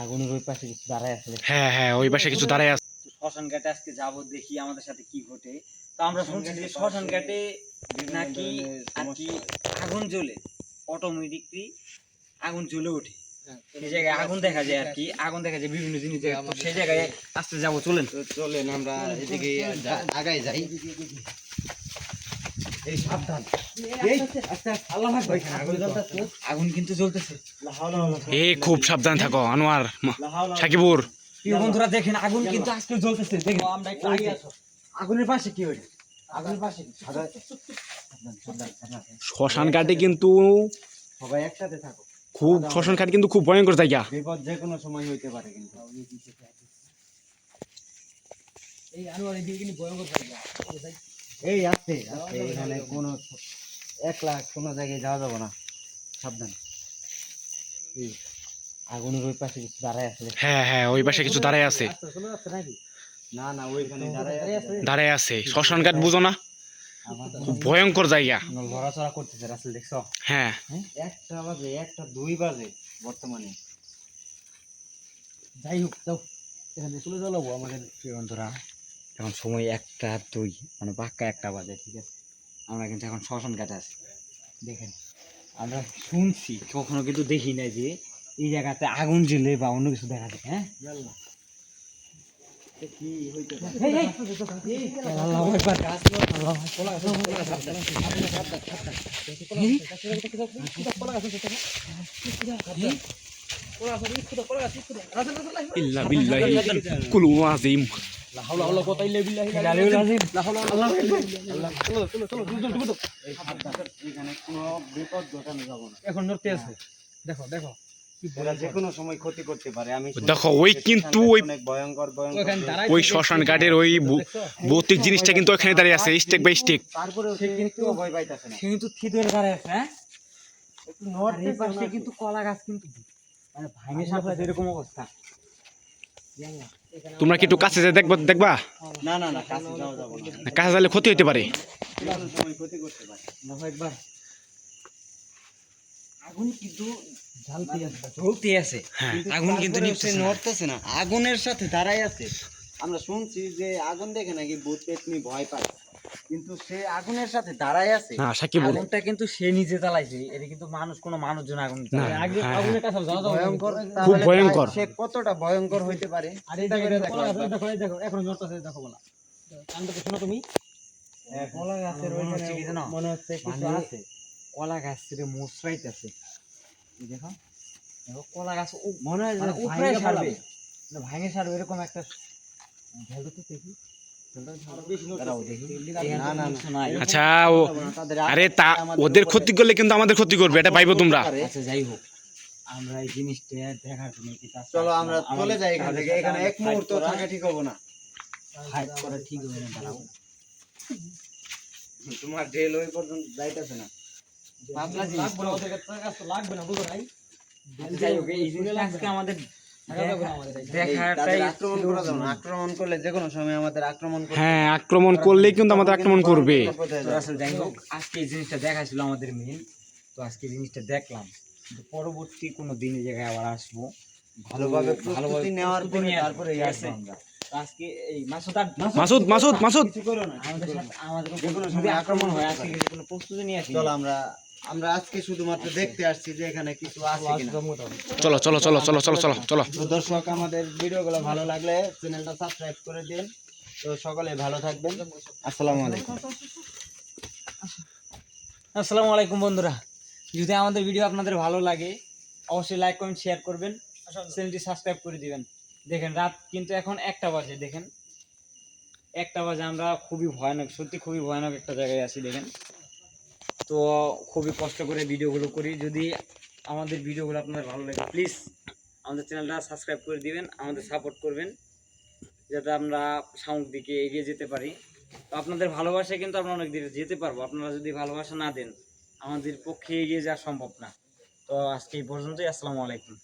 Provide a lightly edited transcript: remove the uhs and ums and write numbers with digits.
আগুনের ওই পাশে কিছু দাঁড়ায় আছে। হ্যাঁ হ্যাঁ, ওই পাশে কিছু দাঁড়ায় আছে। শ্মশান ঘাটে আজকে যাবো, দেখি আমাদের সাথে কি ঘটে। তো আমরা শুনছি যে শ্মশান ঘাটে নাকি আর কি আগুন জ্বলে, অটোমেটিকলি আগুন জ্বলে ওঠে। সেই জায়গায় আগুন দেখা যায় আর কি, আগুন দেখা যায় বিভিন্ন জিনিস জায়গায়। তো সেই জায়গায় আজকে যাবো, চলেন চলেন আমরা এদিকে আগাই যাই। এই সাবধান, আগুন কিন্তু জ্বলতেছে। খুব সাবধান থাকো আনোয়ার, সাকিবুর। প্রিয় বন্ধুরা দেখেন, আগুন কিন্তু আজকে জ্বলতেছে। দেখেন আমরা একটু আগে আসো। আগুনের পাশে কি হইল? আগুনের পাশে শ্মশান ঘাটে কিন্তু সবাই একসাথে থাকো। শ্মশান ঘাট কিন্তু খুব ভয়ঙ্কর জায়গা। বিপদ যে কোনো সময় হইতে পারে কিন্তু। এই আনোয়ার এদিকে কিন্তু ভয়ঙ্কর জায়গা। এই আসছে এখানে কোনো একলা কোনো জায়গায় যাওয়া যাবে না, সাবধান। আগুনের ওই পাশে কিছু দাঁড়ায় আছে। হ্যাঁ হ্যাঁ, ওই পাশে কিছু দাঁড়ায় আছে। না না, ওইখানে দাঁড়ায় আছে। শ্মশান ঘাট বুঝো না, খুব ভয়ঙ্কর জায়গা। লড়াচড়া করতেছে, রাসেল দেখছো? হ্যাঁ, 1টা বাজে, 1টা 2 বাজে বর্তমানে। যাই হোক, যাও এখানে চলে যাবো আমাদের প্রিয় বন্ধুরা। এখন সময় 1টা 2, মানে পাক্কা 1টা বাজে, ঠিক আছে? আমরা কিন্তু এখন শ্মশান ঘাটে আছি। দেখেন, আমরা শুনছি, কখনো কিন্তু দেখি নাই যে এই জায়গাতে আগুন জ্বলে বা অন্য কিছু দেখা যায়। হ্যাঁ, ইল্লা বিল্লাহি কুলু আজিম। এখানে কোনো বিপদ ঘটানো যাবে না। এখন নড়তে আছে, দেখো দেখো ওরা যে কোনো সময় ক্ষতি করতে পারে। আমি দেখো, ওই কিন্তু ওই অনেক ভয়ঙ্কর ওই শ্মশান ঘাটের ওই ভৌতিক জিনিসটা কিন্তু ওখানে দাঁড়িয়ে আছে, স্টেক বাই স্টেক। তারপরে সে কিন্তু ভয় পাইতাছে না, সে কিন্তু থিতরে দাঁড়ায় আছে। হ্যাঁ, একটু নড়তে পাশে কিন্তু কলা গাছ কিন্তু মানে ভাঙে সাপড়া, এরকম অবস্থা। তোমরা কি একটু কাছে যেয়ে দেখবা? না না না, কাছে যাওয়া যাবে না, কাছে যাইলে ক্ষতি হতে পারে। যে কোনো সময় ক্ষতি করতে পারে। দেখো একবার, আগুন কিন্তু জ্বলতে আছে। আগুন কিন্তু সে নড়তেছে না, আগুনের সাথে দাঁড়াই আছে। আমরা শুনছি যে আগুন দেখে নাকি ভূত পেতনি ভয় পায়, কিন্তু সে আগুনের সাথে দাঁড়াই আছে। না সাকিব, আগুনটা কিন্তু সে নিজে জ্বালাইছে। এটা কিন্তু মানুষ, কোনো মানুষজন আগুন না, আগে হ্যাঁ, আগুনের কাছে যাওয়া যাবে ভয়ঙ্কর, খুব তাহলে ভয়ঙ্কর। সে কতটা ভয়ঙ্কর হইতে পারে। আর এই জায়গাটা দেখো, দেখো এই দেখো, এখন নড়তেছে, দেখো বলা কানটা তো শোনো তুমি। কলা গাছের মনে হচ্ছে কি জানো? মনে হচ্ছে কিছু মানে আছে। কলা গাছ থেকে মোচড়াইতেছে। দেখো দেখো, কলা গাছ মনে হয় মানে উপরে ভাঙে ছাড়বে, ফেলাবে। মানে ভাঙে ছাড়বে, এরকম একটা ঢেলতে তো দেখি। না, না, না। আচ্ছা, আরে তা ওদের ক্ষতি করলে কিন্তু আমাদের ক্ষতি করবে, এটা পাইবো তোমরা। আচ্ছা যাই হোক, আমরা এই জিনিসটা দেখার জন্য কি কাজ, চলো আমরা চলে যাই এখান থেকে। এখানে এক মুহূর্ত থাকা ঠিক হবে না। হাইট করা ঠিক হবে না, দাঁড়াও। তোমার ডেল ওই পর্যন্ত যাইতেছে না। পাতলা জিনিস তো লাগবে না, বুঝো নাই? যাই হোক, এই জিনিসটা আজকে আমাদের দেখাটাই আক্রমণ করা যাবে না। আক্রমণ করলে যে কোনো সময় আমাদের আক্রমণ করবে। হ্যাঁ, আক্রমণ করলেই কিন্তু আমাদের আক্রমণ করবে। তো আসলে যাই হোক, আজকে এই জিনিসটা দেখাছিল আমাদের মেইন। তো আজকে এই জিনিসটা দেখলাম, কিন্তু পরবর্তী কোনো দিন এই জায়গায় আবার আসবো, ভালোভাবে প্রস্তুতি নেওয়ার পরে তারপরে আসবো আমরা। আজকে এই মাসুদ কিছু করো না, আমাদের যে কোনো যদি সময় আক্রমণ হয়, আজকে কিন্তু কোনো প্রস্তুতি নিয়ে আসি। চলো আমরা আজকে শুধুমাত্র দেখতে আসছি যে এখানে কিছু আছে কিনা। চলো চলো চলো চলো চলো চলো চলো। তো দর্শক, আমাদের ভিডিওগুলো ভালো লাগলে চ্যানেলটা সাবস্ক্রাইব করে দিন। তো সকলে ভালো থাকবেন। আসসালামু আলাইকুম। আসসালামু আলাইকুম বন্ধুরা, যদি আমাদের ভিডিও আপনাদের ভালো লাগে অবশ্যই লাইক কমেন্ট শেয়ার করবেন, চ্যানেলটি সাবস্ক্রাইব করে দিবেন। দেখেন রাত কিন্তু এখন 1টা বাজে, দেখেন 1টা বাজে। আমরা খুবই ভয়ানক, সত্যি খুবই ভয়ানক একটা জায়গায় আছি। দেখেন, তো খুবই কষ্ট করে ভিডিওগুলো করি। যদি আমাদের ভিডিওগুলো আপনাদের ভালো লাগে, প্লিজ আমাদের চ্যানেলটা সাবস্ক্রাইব করে দিবেন, আমাদের সাপোর্ট করবেন, যাতে আমরা সামনের দিকে এগিয়ে যেতে পারি। তো আপনাদের ভালোবাসায় কিন্তু আমরা অনেক দূরে যেতে পারবো। আপনারা যদি ভালোবাসা না দেন, আমাদের পক্ষে এগিয়ে যাওয়া সম্ভব না। তো আজকে এই পর্যন্তই। আসসালামু আলাইকুম।